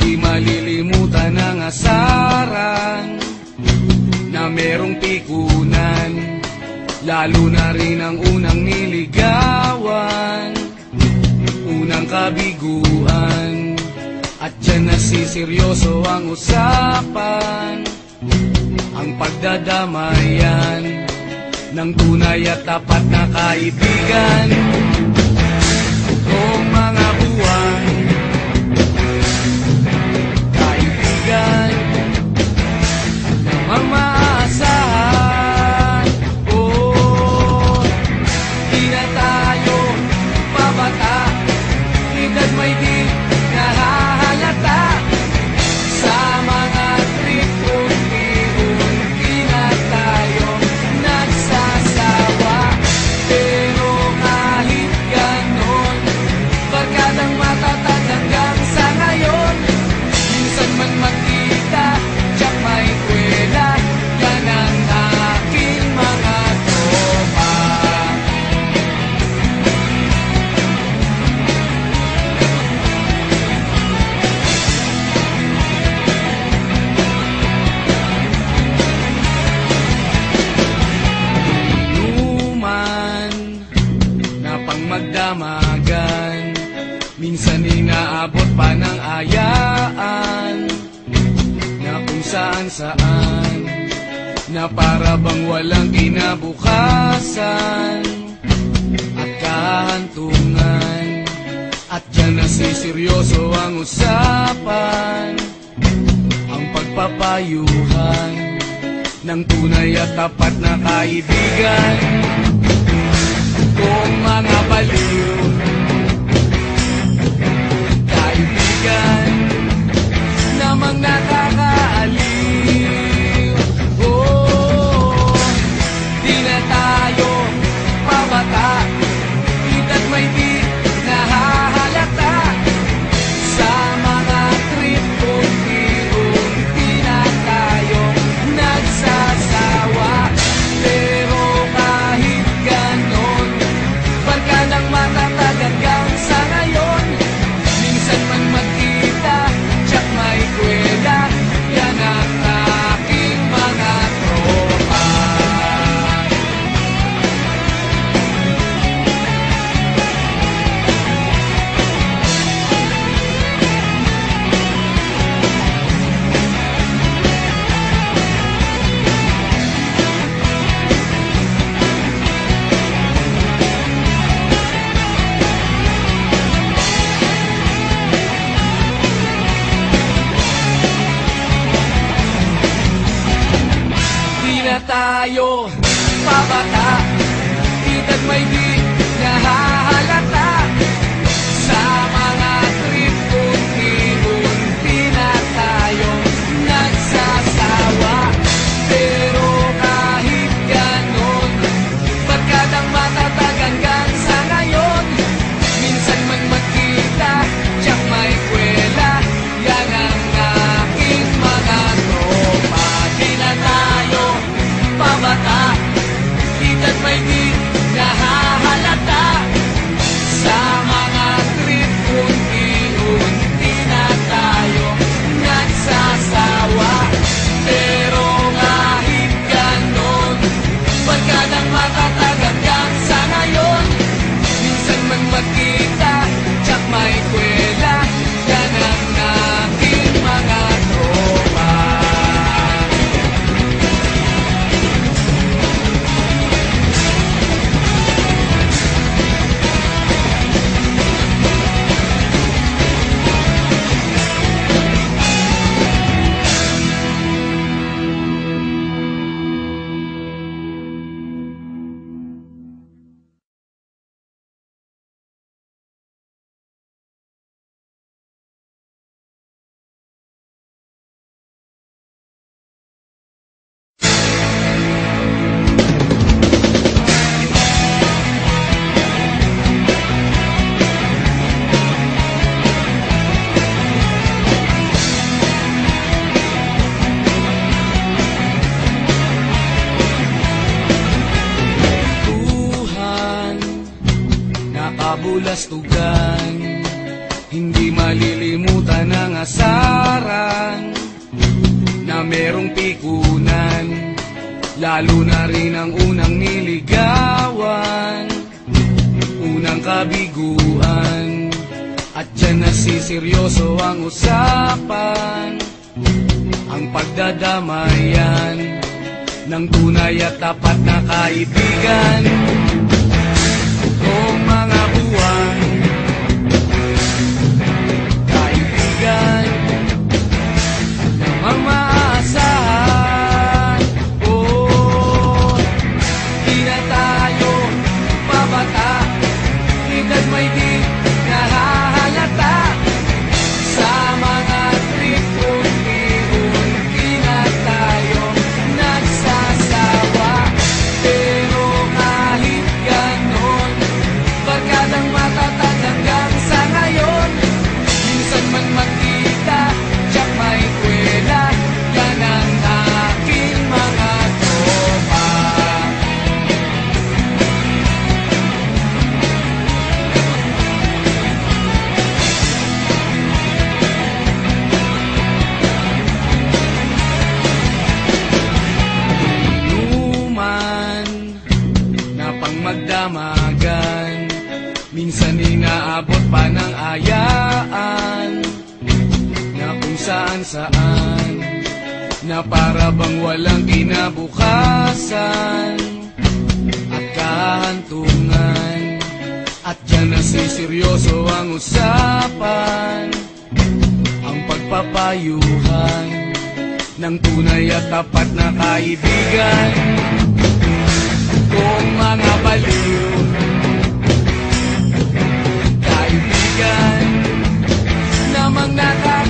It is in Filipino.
Hindi malilimutan ang asaran na merong pikunan, lalo na rin ang unang niligawan, unang kabiguan. At dyan nasiseryoso ang usapan, ang pagdadamayan ng tunay at tapat na kaibigan. Kung mga buwan, kaibigan na mamaasahan. Oh, di na tayo pabata, edad may di nahahalata. Sa mga trip, unti-unti na tayo nagsasawa. Pero kahit ganon, barkadang matatag hanggang sa ngayon. Minsan man magkita, tiyak may kwela, yan ang aking mga tropa. Inuman na pang magdamagan, minsan inaabot pa ng ayaan, na kung saan-saan, na para bang walang kinabukasan at kahantungan. At dyan nasiseryoso ang usapan, ang pagpapayuhan ng tunay at tapat na kaibigan. Kung mga baliw, kaibigan namang nakakaaliw. Oh, di na tayo pabata, edad may di nahahalata. Sa mga trip, unti-unti na tayo nagsasawa. Pero kahit ganon, barkadang matatag hanggang sa ngayon. Minsan man magkita, tiyak may kwela, yan ang aking mga tropa. Di na tayo pabata, edad may di nahahalata. Sa mga trip, unti-unti na tayo nagsasawa. Pero kahit ganon, barkadang matatag hanggang sa ngayon. Minsan man magkita, tiyak may kwela, yan ang aking mga tropa. Di na tayo pabata, edad may di nahahalata. Sa mga trip, unti-unti na tayo nagsasawa. Pero kahit ganon, barkadang matatag hanggang sa ngayon. Minsan man magkita, tiyak may kwela, yan ang aking mga tropa. kabulastugan. Hindi malilimutan ang asahan merong pikunan, lalo na rin ang unang niligawan, unang kabiguan. At dyan nasiseryoso ang usapan, ang pagdadamayan ng tunay at tapat na kaibigan. Kung mga buwan, kaibigan namang maaasahan. Oh, di na tayo babata, edad may di nahahalata. Sa mga trip unti-unti na tayo nagsasawa. Pero kahit ganon, barkadang matatag hanggang sa ngayon. Minsan man magkita, tiyak may kwela, yan ang aking mga tropa. Inuman na pang magdamagan, minsan inaabot pa ng ayaan, na kung saan-saan, na para bang walang kinabukasan at kahantungan. At dyan nasiseryoso ang usapan, ang pagpapayuhan ng tunay at tapat na kaibigan. Kung mga baliw, kaibigan namang naka